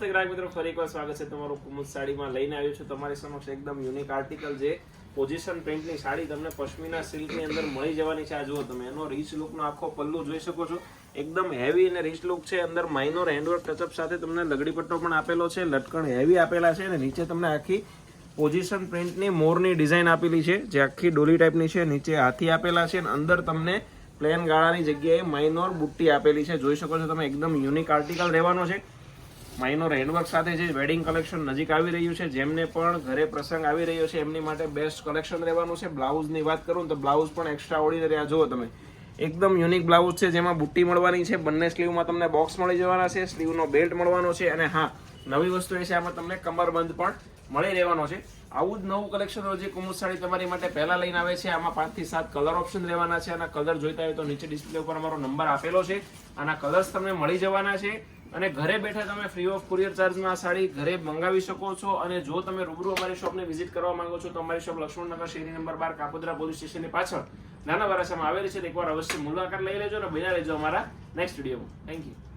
નમસ્તે ગ્રાહક મિત્રો, ફરી એકવાર સ્વાગત છે તમારું કુમુદ સાડીમાં. લઈને આવ્યો છું તમારી સમક્ષ એકદમ યુનિક આર્ટિકલ, જે પોઝિશન પ્રિન્ટની સાડી તમને પશ્મિના સિલ્કની અંદર મળી જવાની છે. આ જુઓ તમે, એનો રીચ લુકનો આખો પલ્લુ જોઈ શકો છો. એકદમ હેવી અને રીચ લુક છે. અંદર માઇનોર હેન્ડવર્ક ટચઅપ સાથે તમને લગડી પટ્ટો પણ આપેલો છે. લટકણ હેવી આપેલા છે અને નીચે તમને આખી પોઝિશન પ્રિન્ટની મોરની ડિઝાઇન આપેલી છે, જે આખી ડોલી ટાઈપની છે. નીચે હાથી આપેલા છે અને અંદર તમને પ્લેન ગાળાની જગ્યાએ માઇનોર બુટ્ટી આપેલી છે. જોઈ શકો છો તમે, એકદમ યુનિક આર્ટિકલ રહેવાનો છે. માઇનોર હેન્ડવર્ક સાથે જે વેડિંગ કલેક્શન નજીક આવી રહ્યું છે, જેમને પણ ઘરે પ્રસંગ આવી રહ્યો છે, એમની માટે બેસ્ટ કલેક્શન રહેવાનું છે. બ્લાઉઝની વાત કરું તો બ્લાઉઝ પણ એક્સ્ટ્રા ઓર્ડિનરી. આ જુઓ તમે, એકદમ યુનિક બ્લાઉઝ છે, જેમાં બુટ્ટી મળવાની છે. બંને સ્લીવમાં તમને બોક્સ મળી જવાના છે. સ્લીવનો બેલ્ટ મળવાનો છે અને હા, નવી વસ્તુ એ છે, આમાં તમને કમરબંધ પણ મળી રહેવાનો છે. આવું જ નવું કલેક્શન રોજ કુમુદ સાડી તમારી માટે પહેલા લઈને આવે છે. આમાં 5 થી 7 કલર ઓપ્શન રહેવાના છે. આના કલર જોઈતા હોય તો નીચે ડિસ્પ્લે ઉપર અમારો નંબર આપેલો છે. આના કલર્સ તમને મળી જવાના છે અને ઘરે બેઠા તમે ફ્રી ઓફ કુરિયર ચાર્જમાં આ સાડી ઘરે મંગાવી શકો છો. અને જો તમે રૂબરૂ અમારી શોપને વિઝિટ કરવા માંગો છો તો અમારી શોપ લક્ષ્મણનગર શેરી નંબર 12 કાપોદ્રા પોલીસ સ્ટેશનની પાછળ નાના વરાછામાં આવેલી છે. એકવાર અવશ્ય મુલાકાત લઈ લેજો અને બન્યા રહેજો અમારા નેક્સ્ટ વિડીયોમાં. Thank you.